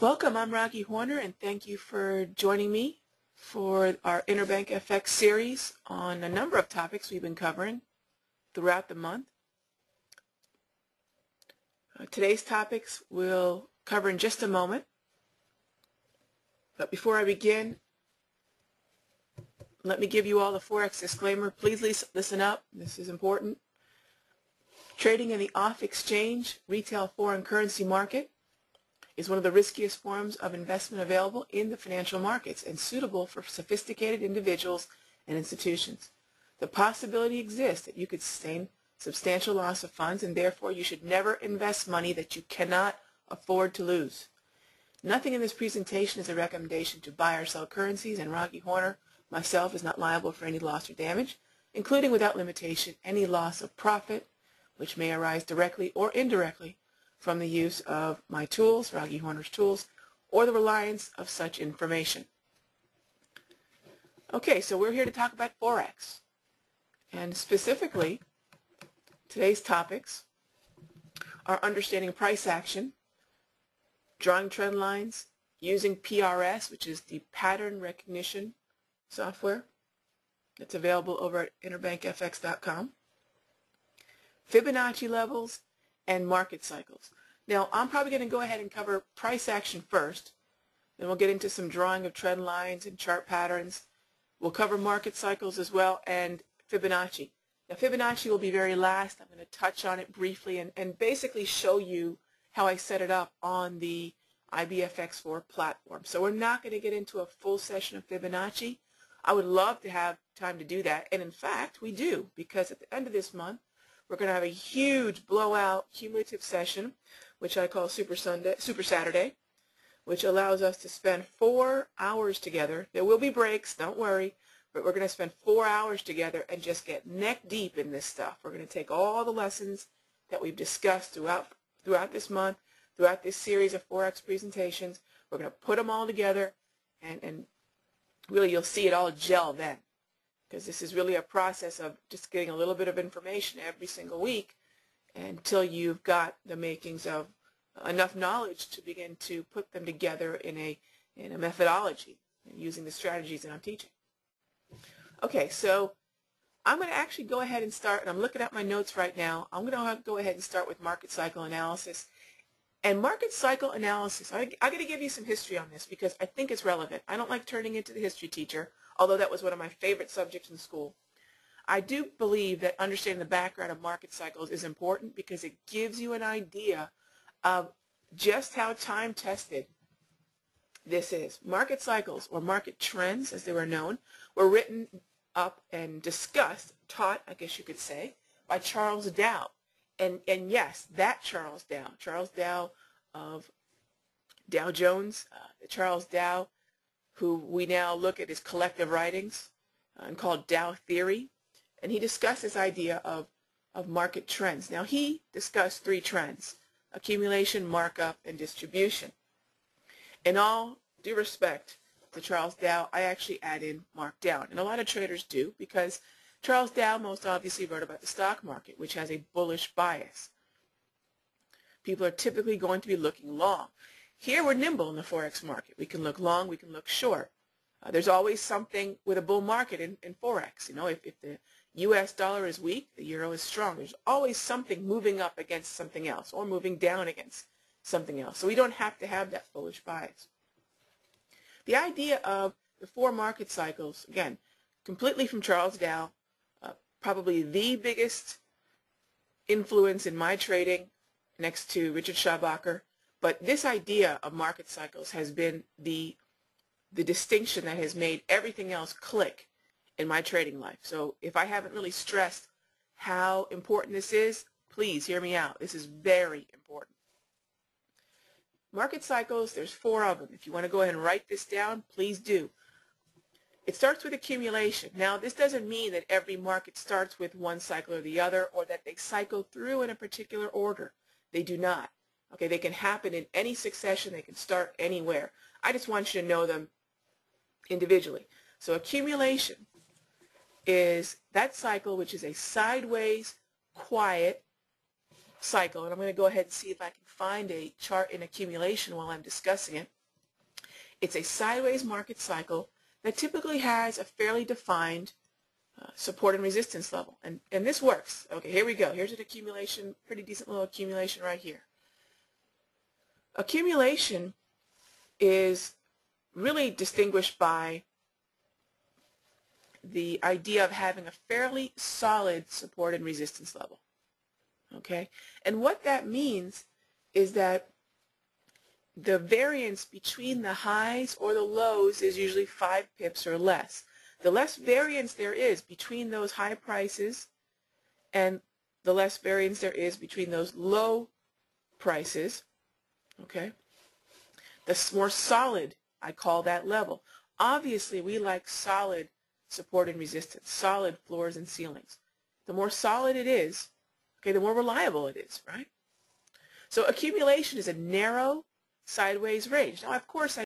Welcome, I'm Raghee Horner, and thank you for joining me for our Interbank FX series on a number of topics we've been covering throughout the month. Today's topics we'll cover in just a moment. But before I begin, let me give you all the Forex disclaimer. Please listen up. This is important. Trading in the off-exchange retail foreign currency market is one of the riskiest forms of investment available in the financial markets and suitable for sophisticated individuals and institutions. The possibility exists that you could sustain substantial loss of funds, and therefore you should never invest money that you cannot afford to lose. Nothing in this presentation is a recommendation to buy or sell currencies, and Raghee Horner, myself, is not liable for any loss or damage, including without limitation any loss of profit, which may arise directly or indirectly from the use of my tools, Raghee Horner's tools, or the reliance of such information. Okay, so we're here to talk about Forex. And specifically, today's topics are understanding price action, drawing trend lines, using PRS, which is the pattern recognition software that's available over at interbankfx.com, Fibonacci levels, and market cycles. Now, I'm probably going to go ahead and cover price action first. Then we'll get into some drawing of trend lines and chart patterns. We'll cover market cycles as well and Fibonacci. Now, Fibonacci will be very last. I'm going to touch on it briefly and basically show you how I set it up on the IBFX4 platform. So we're not going to get into a full session of Fibonacci. I would love to have time to do that. And in fact, we do, because at the end of this month, we're going to have a huge blowout cumulative session, which I call Super Saturday, which allows us to spend 4 hours together. There will be breaks, don't worry, but we're going to spend 4 hours together and just get neck deep in this stuff. We're going to take all the lessons that we've discussed throughout this month, throughout this series of Forex presentations. We're going to put them all together, and really you'll see it all gel then. Because this is really a process of just getting a little bit of information every single week until you've got the makings of enough knowledge to begin to put them together in a methodology using the strategies that I'm teaching. Okay, so I'm going to actually go ahead and start, and I'm looking at my notes right now. I'm going to go ahead and start with market cycle analysis. And market cycle analysis, I'm going to give you some history on this because I think it's relevant. I don't like turning into the history teacher, although that was one of my favorite subjects in school. I do believe that understanding the background of market cycles is important because it gives you an idea of just how time-tested this is. Market cycles, or market trends as they were known, were written up and discussed, taught, I guess you could say, by Charles Dow. And yes, that Charles Dow of Dow Jones, Charles Dow, who we now look at his collective writings and called Dow Theory. And he discussed this idea of market trends. Now, he discussed 3 trends: accumulation, markup, and distribution. In all due respect to Charles Dow, I actually add in markdown. And a lot of traders do, because Charles Dow most obviously wrote about the stock market, which has a bullish bias. People are typically going to be looking long. Here we're nimble in the Forex market. We can look long, we can look short. There's always something with a bull market in Forex. You know, if the U.S. dollar is weak, the euro is strong. There's always something moving up against something else or moving down against something else. So we don't have to have that bullish bias. The idea of the 4 market cycles, again, completely from Charles Dow, probably the biggest influence in my trading next to Richard Schabacker. But this idea of market cycles has been the distinction that has made everything else click in my trading life. So if I haven't really stressed how important this is, please hear me out. This is very important. Market cycles, there's 4 of them. If you want to go ahead and write this down, please do. It starts with accumulation. Now, this doesn't mean that every market starts with one cycle or the other, or that they cycle through in a particular order. They do not. Okay, they can happen in any succession. They can start anywhere. I just want you to know them individually. So accumulation is that cycle which is a sideways, quiet, cycle, and I'm going to go ahead and see if I can find a chart in accumulation while I'm discussing it. It's a sideways market cycle that typically has a fairly defined support and resistance level, and this works. Okay, here we go. Here's an accumulation, pretty decent little accumulation right here. Accumulation is really distinguished by the idea of having a fairly solid support and resistance level. Okay, and what that means is that the variance between the highs or the lows is usually 5 pips or less. The less variance there is between those high prices and the less variance there is between those low prices, okay, the more solid I call that level. Obviously, we like solid support and resistance, solid floors and ceilings. The more solid it is, okay, the more reliable it is, right? So accumulation is a narrow sideways range. Now, of course,